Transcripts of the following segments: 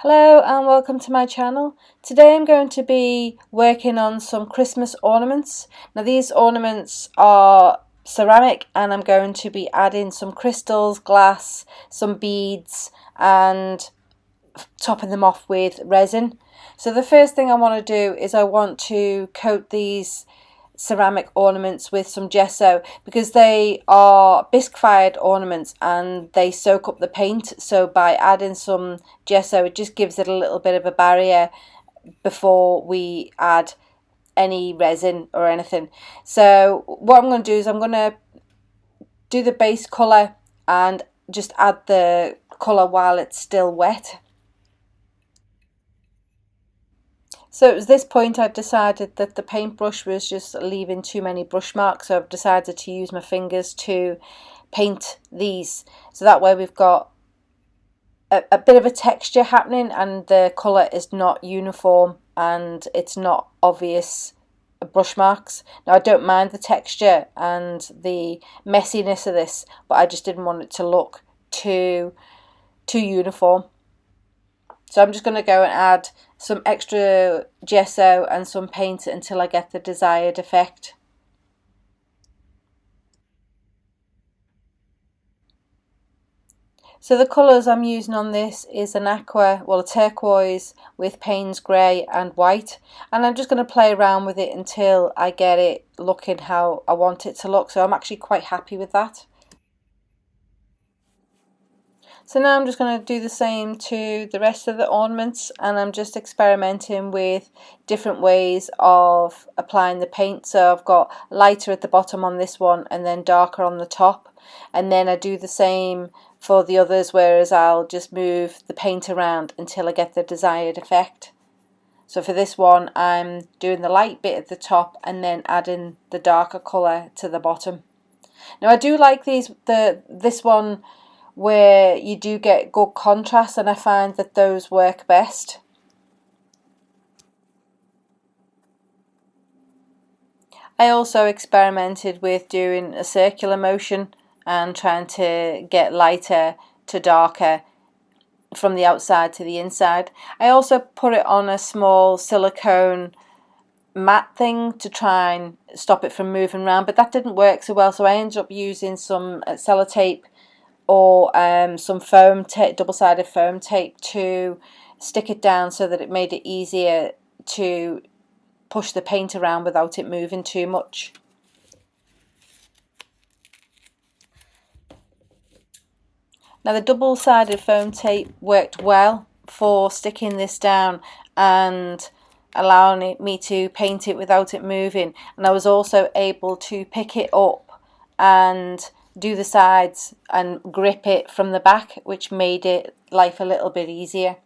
Hello and welcome to my channel. Today I'm going to be working on some Christmas ornaments. Now these ornaments are ceramic and I'm going to be adding some crystals, glass, some beads and topping them off with resin. So the first thing I want to do is I want to coat these ceramic ornaments with some gesso because they are bisque fired ornaments and they soak up the paint, so by adding some gesso it just gives it a little bit of a barrier before we add any resin or anything. So what I'm going to do is I'm going to do the base colour and just add the colour while it's still wet. So it was this point I've decided that the paintbrush was just leaving too many brush marks, so I've decided to use my fingers to paint these, so that way we've got a bit of a texture happening and the colour is not uniform and it's not obvious brush marks. Now I don't mind the texture and the messiness of this, but I just didn't want it to look too uniform. So I'm just going to go and add some extra gesso and some paint until I get the desired effect. So the colours I'm using on this is an aqua, well a turquoise with Payne's grey and white, and I'm just going to play around with it until I get it looking how I want it to look. So I'm actually quite happy with that. So now I'm just going to do the same to the rest of the ornaments, and I'm just experimenting with different ways of applying the paint. So I've got lighter at the bottom on this one and then darker on the top, and then I do the same for the others, whereas I'll just move the paint around until I get the desired effect. So for this one I'm doing the light bit at the top and then adding the darker colour to the bottom. Now I do like this one where you do get good contrast, and I find that those work best. I also experimented with doing a circular motion and trying to get lighter to darker from the outside to the inside. I also put it on a small silicone mat thing to try and stop it from moving around, but that didn't work so well, so I ended up using some sellotape or some foam tape, double-sided foam tape, to stick it down so that it made it easier to push the paint around without it moving too much. Now the double-sided foam tape worked well for sticking this down and allowing me to paint it without it moving, and I was also able to pick it up and do the sides and grip it from the back, which made it life a little bit easier.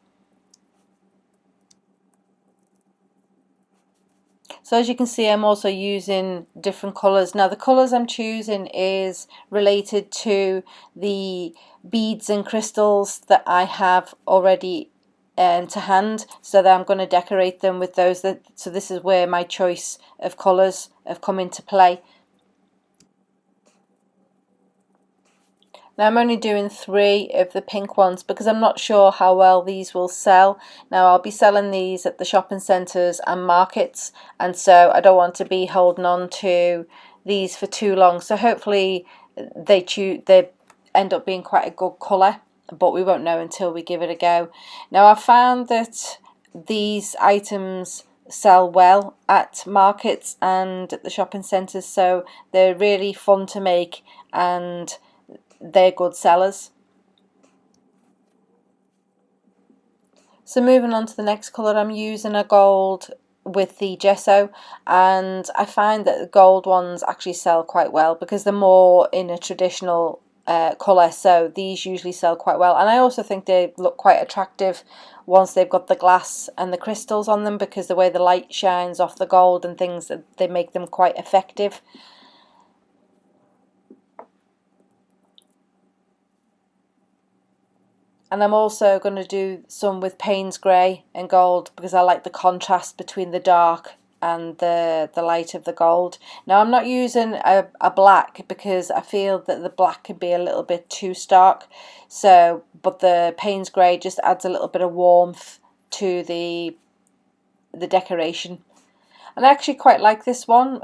So as you can see, I'm also using different colours. Now the colours I'm choosing is related to the beads and crystals that I have already to hand, so that I'm going to decorate them with those. So this is where my choice of colours have come into play. Now I'm only doing 3 of the pink ones because I'm not sure how well these will sell. Now I'll be selling these at the shopping centres and markets, and so I don't want to be holding on to these for too long. So hopefully they end up being quite a good colour, but we won't know until we give it a go. Now I found that these items sell well at markets and at the shopping centres, so they're really fun to make and they're good sellers. So moving on to the next colour, I'm using a gold with the gesso, and I find that the gold ones actually sell quite well because they're more in a traditional colour, so these usually sell quite well, and I also think they look quite attractive once they've got the glass and the crystals on them, because the way the light shines off the gold and things, they make them quite effective. And I'm also going to do some with Payne's grey and gold because I like the contrast between the dark and the light of the gold. Now I'm not using a black because I feel that the black can be a little bit too stark, so but the Payne's grey just adds a little bit of warmth to the decoration. And I actually quite like this one,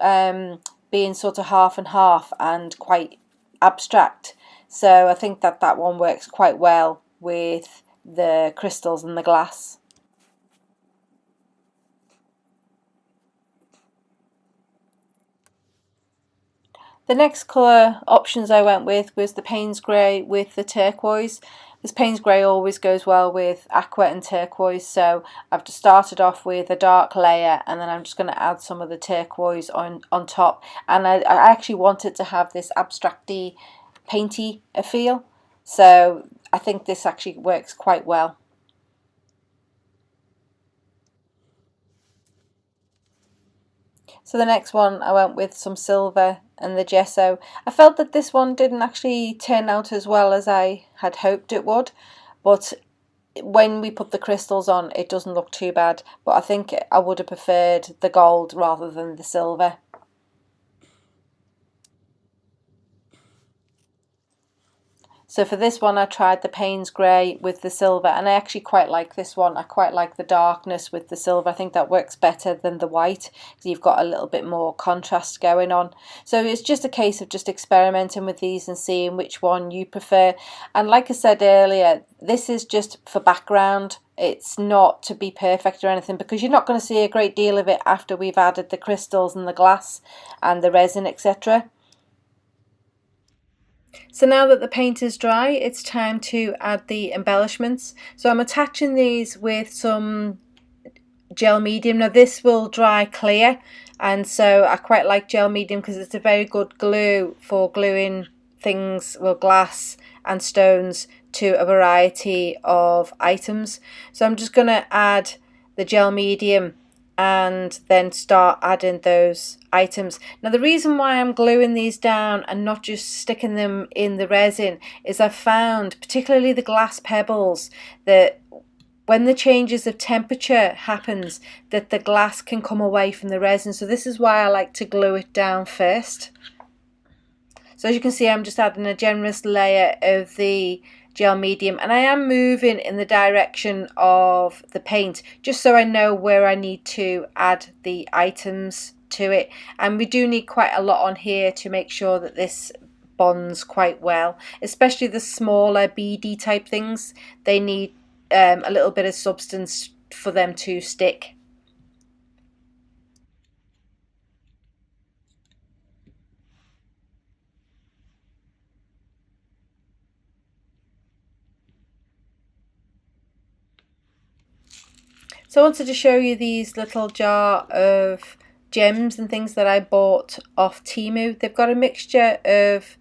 being sort of half and half and quite abstract, so I think that that one works quite well with the crystals and the glass. The next colour options I went with was the Payne's grey with the turquoise. This Payne's grey always goes well with aqua and turquoise, so I've just started off with a dark layer and then I'm just going to add some of the turquoise on top. And I actually wanted to have this abstracty, painty feel, so I think this actually works quite well. So the next one I went with some silver and the gesso. I felt that this one didn't actually turn out as well as I had hoped it would, but when we put the crystals on it doesn't look too bad, but I think I would have preferred the gold rather than the silver. So for this one I tried the Payne's grey with the silver, and I actually quite like this one. I quite like the darkness with the silver. I think that works better than the white because you've got a little bit more contrast going on. So it's just a case of just experimenting with these and seeing which one you prefer. And like I said earlier, this is just for background. It's not to be perfect or anything, because you're not going to see a great deal of it after we've added the crystals and the glass and the resin, etc. So now that the paint is dry, it's time to add the embellishments. So I'm attaching these with some gel medium. Now this will dry clear, and so I quite like gel medium because it's a very good glue for gluing things, well, glass and stones, to a variety of items. So I'm just going to add the gel medium and then start adding those items. Now the reason why I'm gluing these down and not just sticking them in the resin is I've found, particularly the glass pebbles, that when the changes of temperature happens, that the glass can come away from the resin. So this is why I like to glue it down first. So as you can see, I'm just adding a generous layer of the gel medium, and I am moving in the direction of the paint just so I know where I need to add the items to it. And we do need quite a lot on here to make sure that this bonds quite well, especially the smaller beady type things. They need a little bit of substance for them to stick. So I wanted to show you these little jar of gems and things that I bought off Temu. They've got a mixture of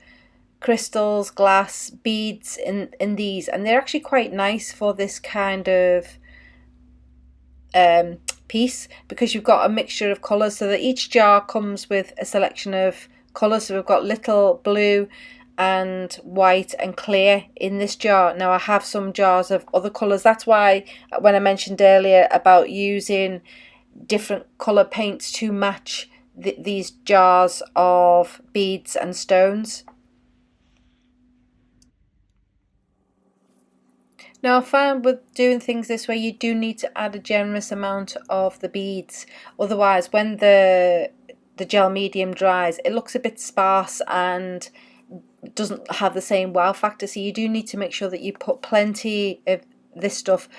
crystals, glass, beads in these, and they're actually quite nice for this kind of piece, because you've got a mixture of colours, so that each jar comes with a selection of colours. So we've got little blue and white and clear in this jar. Now I have some jars of other colours. That's why when I mentioned earlier about using different colour paints to match these jars of beads and stones. Now I found with doing things this way, you do need to add a generous amount of the beads, otherwise when the gel medium dries it looks a bit sparse and doesn't have the same wow factor. So you do need to make sure that you put plenty of this stuff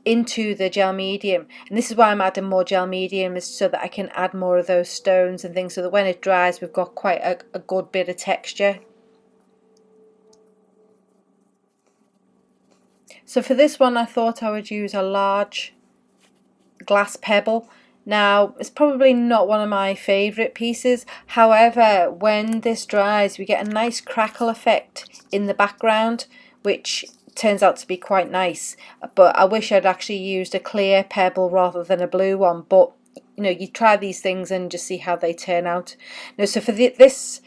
into the gel medium, and this is why I'm adding more gel medium, is so that I can add more of those stones and things, so that when it dries we've got quite a good bit of texture. So for this one I thought I would use a large glass pebble. Now it's probably not one of my favourite pieces, however when this dries we get a nice crackle effect in the background, which turns out to be quite nice. But I wish I'd actually used a clear pebble rather than a blue one, but you know, you try these things and just see how they turn out. Now so for this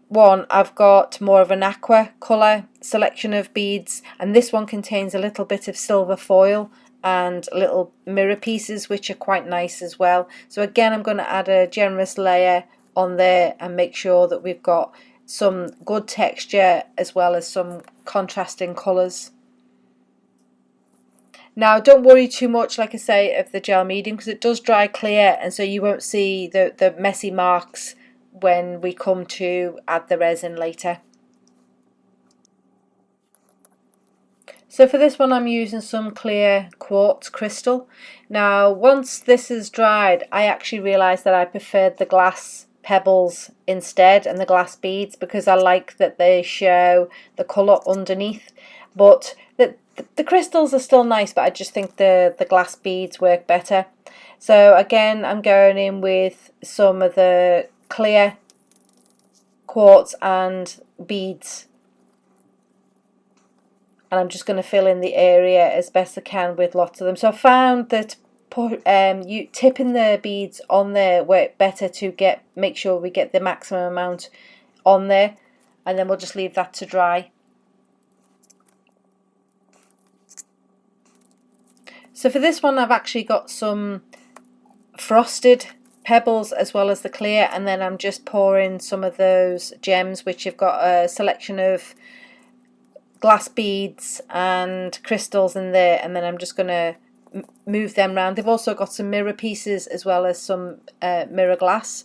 one I've got more of an aqua colour selection of beads, and this one contains a little bit of silver foil and little mirror pieces, which are quite nice as well. So again, I'm going to add a generous layer on there and make sure that we've got some good texture as well as some contrasting colours. Now don't worry too much, like I say, of the gel medium, because it does dry clear, and so you won't see the messy marks when we come to add the resin later. So for this one I'm using some clear quartz crystal. Now once this is dried, I actually realised that I preferred the glass pebbles instead and the glass beads, because I like that they show the colour underneath. But the crystals are still nice, but I just think the glass beads work better. So again, I'm going in with some of the clear quartz and beads, and I'm just going to fill in the area as best I can with lots of them. So I found that you tipping the beads on there work better to make sure we get the maximum amount on there, and then we'll just leave that to dry. So for this one I've actually got some frosted pebbles as well as the clear, and then I'm just pouring some of those gems, which have got a selection of glass beads and crystals in there, and then I'm just going to move them around. They've also got some mirror pieces as well as some mirror glass,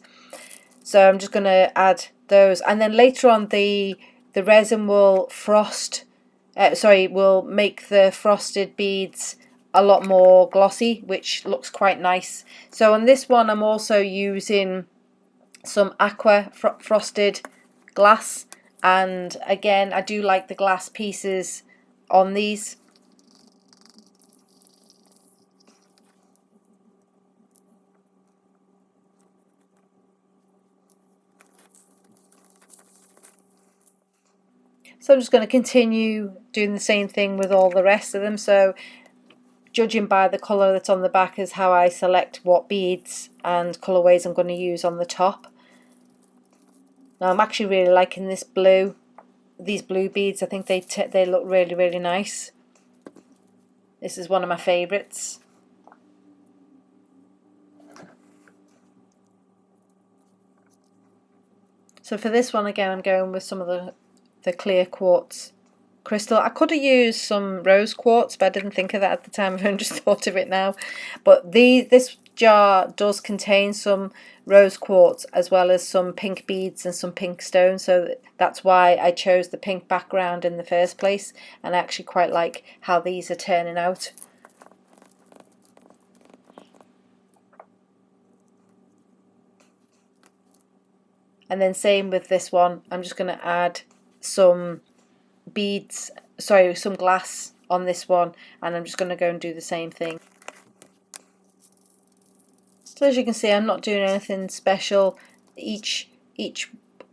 so I'm just going to add those, and then later on the resin will will make the frosted beads a lot more glossy, which looks quite nice. So on this one I'm also using some aqua frosted glass, and again I do like the glass pieces on these. So I'm just going to continue doing the same thing with all the rest of them. So judging by the colour that's on the back is how I select what beads and colourways I'm going to use on the top. Now I'm actually really liking this blue, these blue beads. I think they look really nice. This is one of my favourites. So for this one again I'm going with some of the clear quartz crystal. I could have used some rose quartz, but I didn't think of that at the time. I've just thought of it now. But this jar does contain some rose quartz as well as some pink beads and some pink stones, so that's why I chose the pink background in the first place, and I actually quite like how these are turning out. And then same with this one, I'm just going to add some beads, some glass on this one, and I'm just going to go and do the same thing. So as you can see, I'm not doing anything special. Each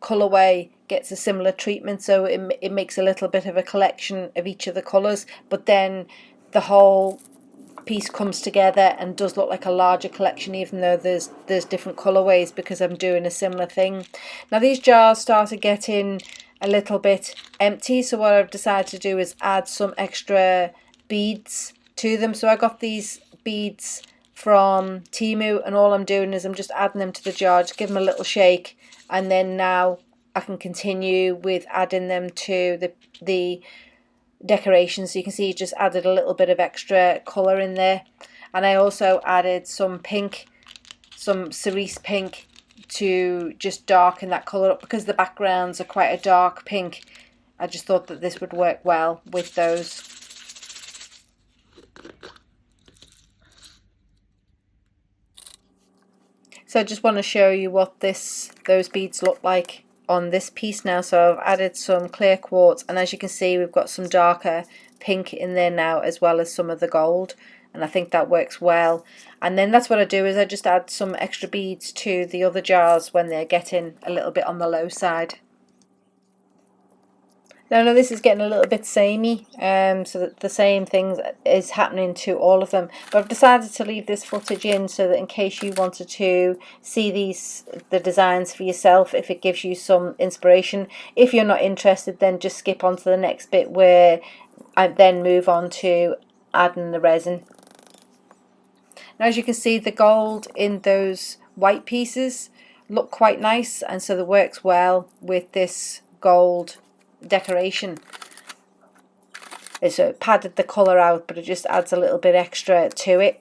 colourway gets a similar treatment, so it makes a little bit of a collection of each of the colours, but then the whole piece comes together and does look like a larger collection, even though there's different colourways, because I'm doing a similar thing. Now these jars started getting a little bit empty, so what I've decided to do is add some extra beads to them. So I got these beads from Temu, and all I'm doing is I'm just adding them to the jar, just give them a little shake, and then now I can continue with adding them to the decorations. So you can see you just added a little bit of extra colour in there, and I also added some pink, some cerise pink, to just darken that colour up, because the backgrounds are quite a dark pink. I just thought that this would work well with those. So I just want to show you what those beads look like on this piece now. So I've added some clear quartz, and as you can see we've got some darker pink in there now as well as some of the gold, and I think that works well. And then that's what I do, is I just add some extra beads to the other jars when they're getting a little bit on the low side. Now this is getting a little bit samey, so that the same thing is happening to all of them. But I've decided to leave this footage in so that in case you wanted to see the designs for yourself, if it gives you some inspiration. If you're not interested, then just skip on to the next bit where I then move on to adding the resin. As you can see, the gold in those white pieces look quite nice, and so it works well with this gold decoration. It's padded the colour out, but it just adds a little bit extra to it.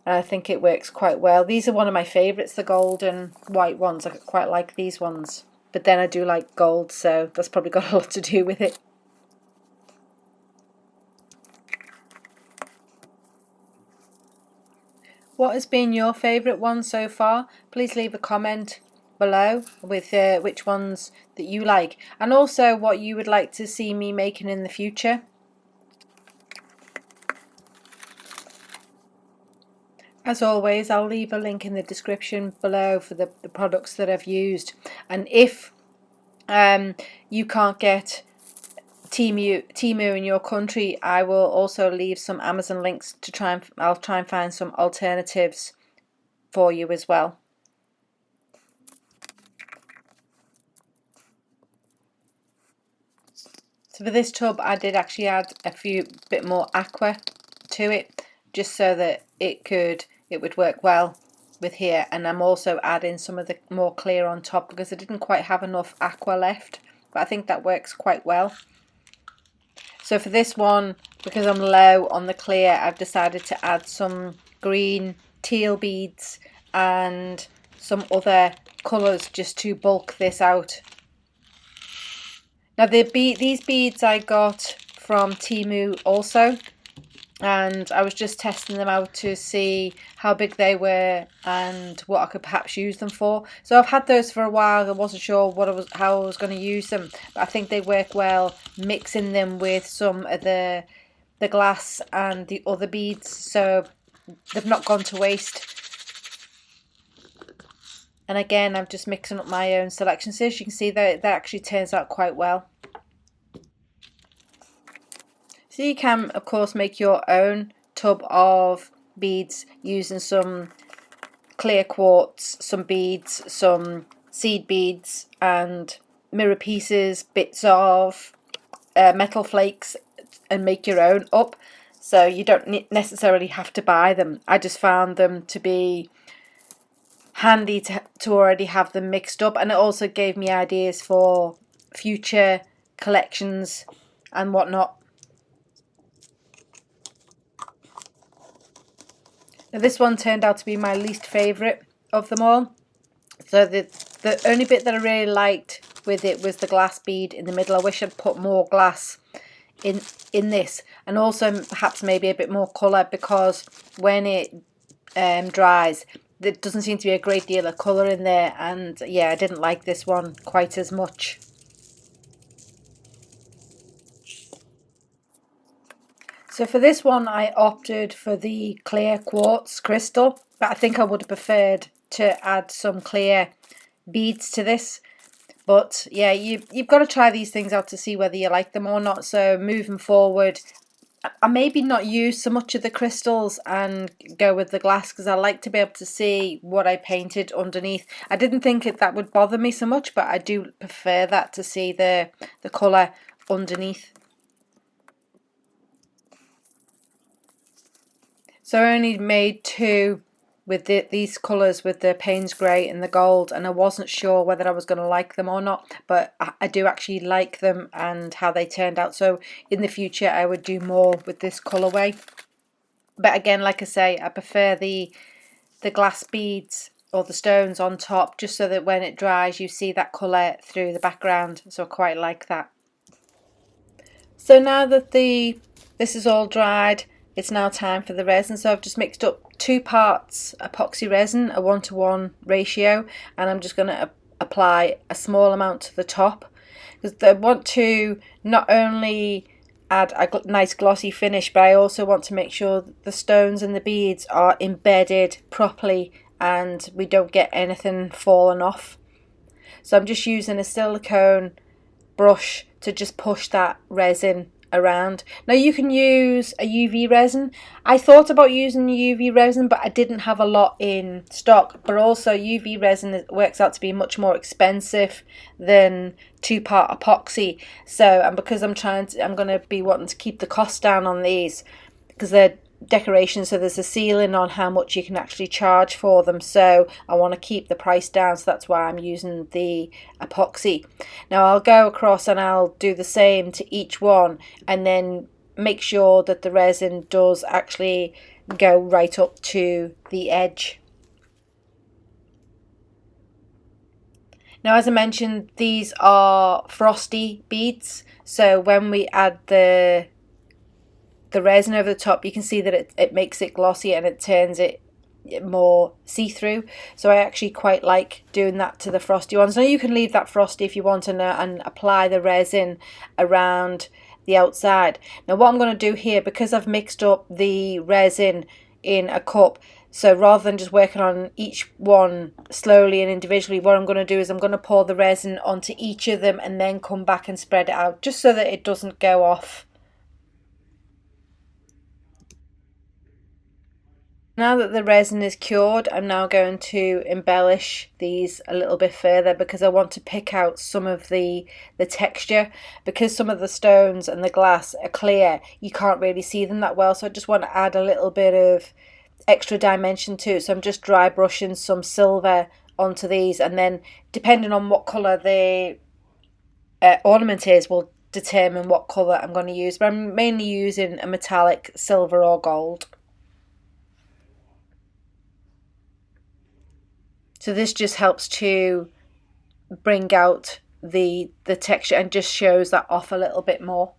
And I think it works quite well. These are one of my favourites, the gold and white ones. I quite like these ones. But then I do like gold, so that's probably got a lot to do with it. What has been your favourite one so far? Please leave a comment below with which ones that you like, and also what you would like to see me making in the future. As always, I'll leave a link in the description below for the products that I've used, and if you can't get Temu in your country, I will also leave some Amazon links to I'll try and find some alternatives for you as well. So for this tub, I did actually add a bit more aqua to it, just so that it would work well with here. And I'm also adding some of the more clear on top because I didn't quite have enough aqua left, but I think that works quite well. So for this one, because I'm low on the clear, I've decided to add some green teal beads and some other colours just to bulk this out. Now these beads I got from Temu also, and I was just testing them out to see how big they were and what I could perhaps use them for. So I've had those for a while. I wasn't sure how I was going to use them, but I think they work well mixing them with some of the glass and the other beads, so they've not gone to waste. And again, I'm just mixing up my own selection, so as you can see that actually turns out quite well. So you can, of course, make your own tub of beads using some clear quartz, some beads, some seed beads and mirror pieces, bits of metal flakes, and make your own up. So you don't necessarily have to buy them. I just found them to be handy to already have them mixed up, and it also gave me ideas for future collections and whatnot. Now this one turned out to be my least favourite of them all. So the only bit that I really liked with it was the glass bead in the middle. I wish I'd put more glass in this, and also perhaps maybe a bit more colour, because when it dries there doesn't seem to be a great deal of colour in there, and yeah, I didn't like this one quite as much. So for this one I opted for the clear quartz crystal, but I think I would have preferred to add some clear beads to this. But yeah, you've got to try these things out to see whether you like them or not. So moving forward, I maybe not use so much of the crystals and go with the glass, because I like to be able to see what I painted underneath. I didn't think that would bother me so much, but I do prefer that, to see the colour underneath. So I only made two with these colours, with the Payne's Grey and the gold, and I wasn't sure whether I was going to like them or not, but I do actually like them and how they turned out. So in the future I would do more with this colourway. But again, like I say, I prefer the glass beads or the stones on top, just so that when it dries you see that colour through the background. So I quite like that. So now that this is all dried, it's now time for the resin. So I've just mixed up 2 parts epoxy resin, a 1:1 ratio, and I'm just going to apply a small amount to the top, because I want to not only add a nice glossy finish, but I also want to make sure that the stones and the beads are embedded properly and we don't get anything falling off. So I'm just using a silicone brush to just push that resin around. Now you can use a UV resin. I thought about using UV resin, but I didn't have a lot in stock. But also UV resin works out to be much more expensive than 2-part epoxy. So, and because I'm going to be wanting to keep the cost down on these, because they're decorations, so there's a ceiling on how much you can actually charge for them, so I want to keep the price down, so that's why I'm using the epoxy. Now I'll go across and I'll do the same to each one, and then make sure that the resin does actually go right up to the edge. Now, as I mentioned, these are frosty beads, so when we add the resin over the top, you can see that it makes it glossy and it turns it more see-through. So I actually quite like doing that to the frosty ones. Now you can leave that frosty if you want, and apply the resin around the outside. Now what I'm going to do here, because I've mixed up the resin in a cup, so rather than just working on each one slowly and individually, what I'm going to do is I'm going to pour the resin onto each of them and then come back and spread it out, just so that it doesn't go off. Now that the resin is cured, I'm now going to embellish these a little bit further, because I want to pick out some of the texture. Because some of the stones and the glass are clear, you can't really see them that well, so I just want to add a little bit of extra dimension to it. So I'm just dry brushing some silver onto these, and then depending on what colour the ornament is will determine what colour I'm going to use, but I'm mainly using a metallic silver or gold. So this just helps to bring out the texture and just shows that off a little bit more.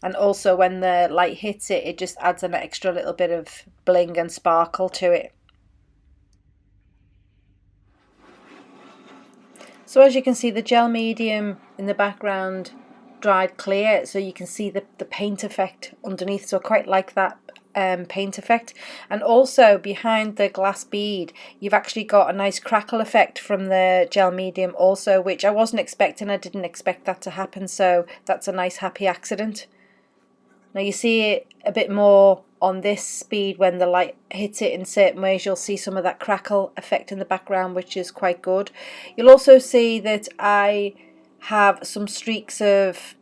And also when the light hits it, it just adds an extra little bit of bling and sparkle to it. So as you can see, the gel medium in the background dried clear, so you can see the paint effect underneath, so I quite like that paint effect. And also behind the glass bead, you've actually got a nice crackle effect from the gel medium also, which I wasn't expecting. I didn't expect that to happen, so that's a nice happy accident. Now you see it a bit more on this bead when the light hits it in certain ways. You'll see some of that crackle effect in the background, which is quite good. You'll also see that I have some streaks of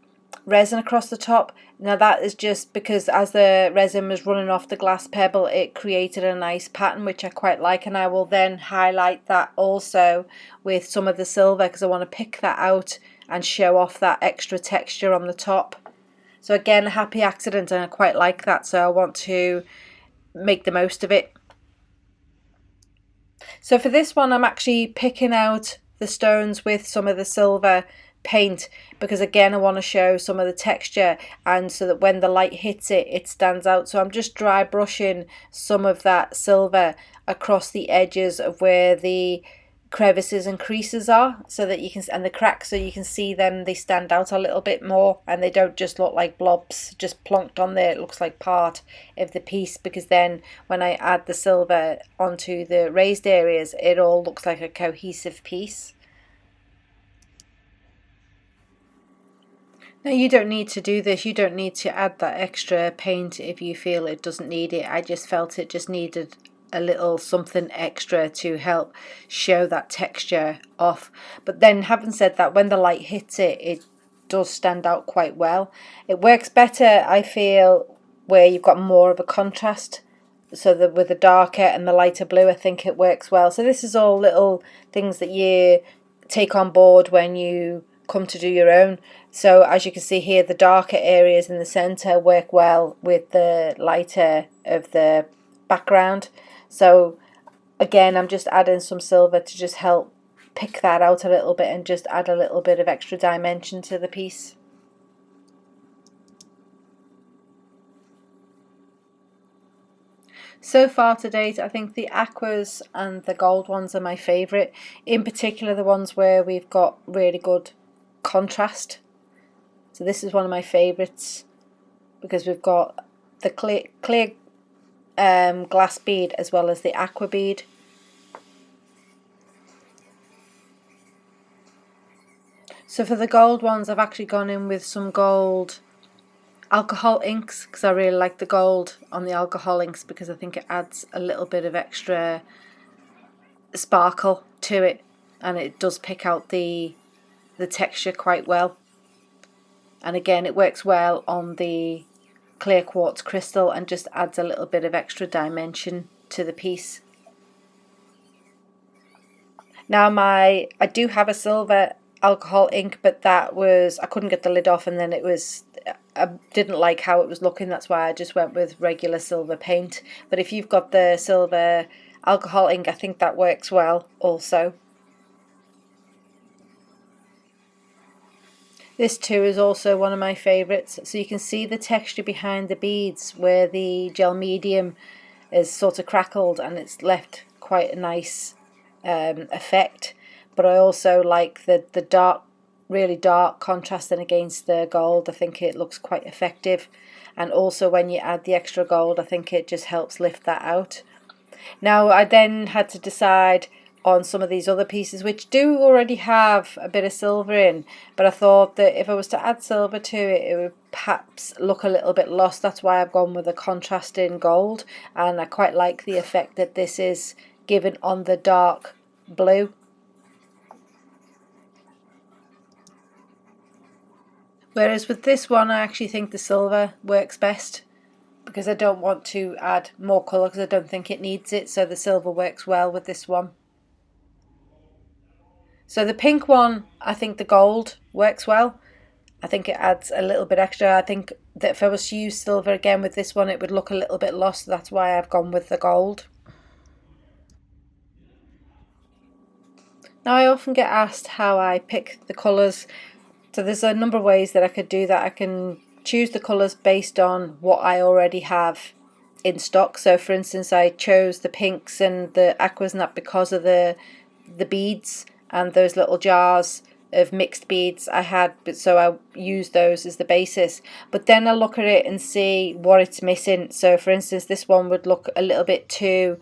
resin across the top. Now that is just because as the resin was running off the glass pebble, it created a nice pattern, which I quite like, and I will then highlight that also with some of the silver, because I want to pick that out and show off that extra texture on the top. So again, a happy accident, and I quite like that, so I want to make the most of it. So for this one, I'm actually picking out the stones with some of the silver paint, because again I want to show some of the texture, and so that when the light hits it, it stands out. So I'm just dry brushing some of that silver across the edges of where the crevices and creases are, so that you can, and the cracks, so you can see them, they stand out a little bit more and they don't just look like blobs just plonked on there. It looks like part of the piece, because then when I add the silver onto the raised areas, it all looks like a cohesive piece. Now you don't need to do this, you don't need to add that extra paint if you feel it doesn't need it. I just felt it just needed a little something extra to help show that texture off. But then, having said that, when the light hits it, it does stand out quite well. It works better, I feel, where you've got more of a contrast, so that with the darker and the lighter blue, I think it works well. So this is all little things that you take on board when you come to do your own. So as you can see here, the darker areas in the center work well with the lighter of the background. So again, I'm just adding some silver to just help pick that out a little bit and just add a little bit of extra dimension to the piece. So far to date, I think the aquas and the gold ones are my favourite. In particular, the ones where we've got really good contrast. So this is one of my favourites, because we've got the clear glass bead as well as the aqua bead. So for the gold ones, I've actually gone in with some gold alcohol inks, because I really like the gold on the alcohol inks, because I think it adds a little bit of extra sparkle to it, and it does pick out the texture quite well. and again it works well on the clear quartz crystal and just adds a little bit of extra dimension to the piece. Now I do have a silver alcohol ink, but that was, I couldn't get the lid off, and then I didn't like how it was looking, that's why I just went with regular silver paint. But if you've got the silver alcohol ink, I think that works well also. This too is also one of my favourites. So you can see the texture behind the beads where the gel medium is sort of crackled, and it's left quite a nice effect. But I also like the dark, really dark contrasting against the gold. I think it looks quite effective, and also when you add the extra gold, I think it just helps lift that out. Now I then had to decide on some of these other pieces which do already have a bit of silver in, but I thought that if I was to add silver to it, it would perhaps look a little bit lost. That's why I've gone with a contrasting gold, and I quite like the effect that this is given on the dark blue. Whereas with this one, I actually think the silver works best, because I don't want to add more colour because I don't think it needs it, so the silver works well with this one. So the pink one, I think the gold works well. I think it adds a little bit extra. I think that if I was to use silver again with this one, it would look a little bit lost. That's why I've gone with the gold. Now I often get asked how I pick the colours. So there's a number of ways that I could do that. I can choose the colours based on what I already have in stock. So for instance, I chose the pinks and the aquas and that because of the beads and those little jars of mixed beads I had, so I use those as the basis. But then I look at it and see what it's missing. So for instance, this one would look a little bit too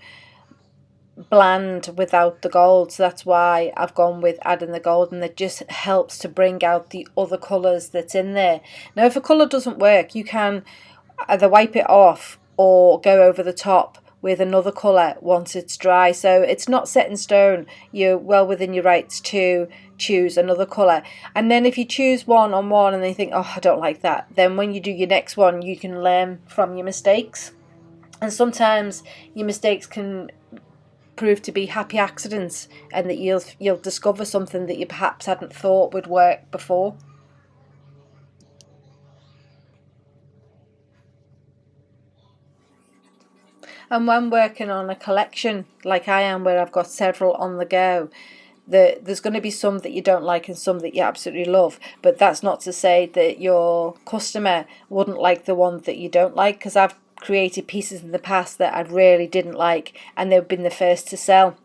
bland without the gold, so that's why I've gone with adding the gold, and it just helps to bring out the other colours that's in there. Now if a colour doesn't work, you can either wipe it off or go over the top with another colour once it's dry. So it's not set in stone. You're well within your rights to choose another colour. And then if you choose one on one and then you think, oh, I don't like that, then when you do your next one, you can learn from your mistakes. And sometimes your mistakes can prove to be happy accidents, and that you'll discover something that you perhaps hadn't thought would work before. And when working on a collection like I am, where I've got several on the go, there's going to be some that you don't like and some that you absolutely love, but that's not to say that your customer wouldn't like the one that you don't like, because I've created pieces in the past that I really didn't like and they've been the first to sell.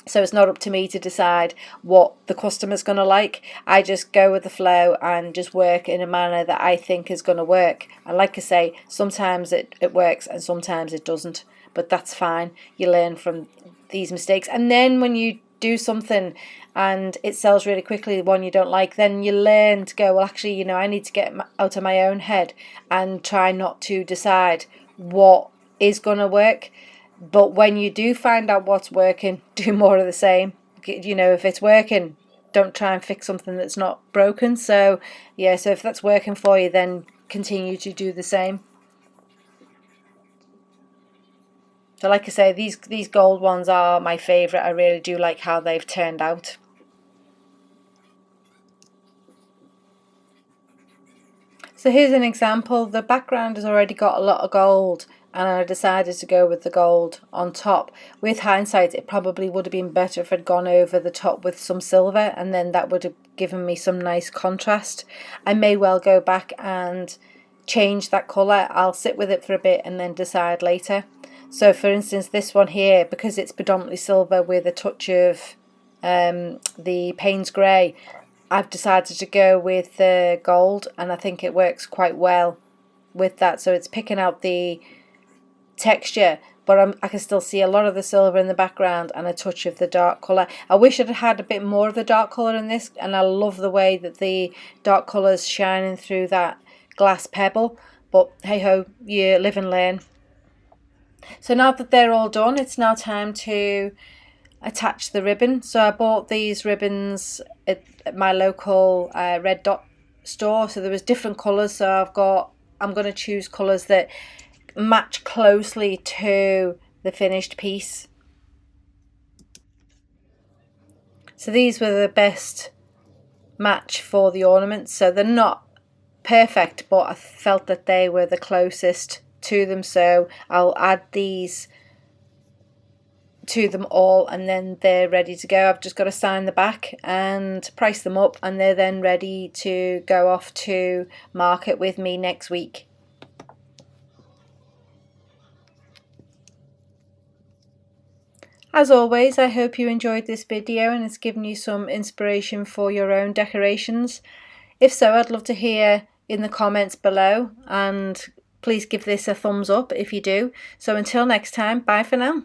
So it's not up to me to decide what the customer's going to like. I just go with the flow and just work in a manner that I think is going to work. And like I say, sometimes it works and sometimes it doesn't. But that's fine. You learn from these mistakes. And then when you do something and it sells really quickly, the one you don't like, then you learn to go, well, actually, I need to get out of my own head and try not to decide what is going to work. But when you do find out what's working, do more of the same. If it's working, don't try and fix something that's not broken. So yeah, so if that's working for you, then continue to do the same. So like I say, these gold ones are my favourite. I really do like how they've turned out. So here's an example. The background has already got a lot of gold, and I decided to go with the gold on top. With hindsight, it probably would have been better if I'd gone over the top with some silver, and then that would have given me some nice contrast. I may well go back and change that colour. I'll sit with it for a bit and then decide later. So for instance, this one here, because it's predominantly silver with a touch of the Payne's grey, I've decided to go with the gold, and I think it works quite well with that. So it's picking out the texture, but I can still see a lot of the silver in the background and a touch of the dark colour. I wish I'd had a bit more of the dark colour in this, and I love the way that the dark colour's shining through that glass pebble, but hey ho, you live and learn. So now that they're all done, it's now time to attach the ribbon. So I bought these ribbons at my local red dot store, so there was different colours, so I'm going to choose colours that match closely to the finished piece. So these were the best match for the ornaments, so they're not perfect, but I felt that they were the closest to them, so I'll add these to them all and then they're ready to go. I've just got to sign the back and price them up, and they're then ready to go off to market with me next week. As always, I hope you enjoyed this video and it's given you some inspiration for your own decorations. If so, I'd love to hear in the comments below, and please give this a thumbs up if you do. So until next time, bye for now.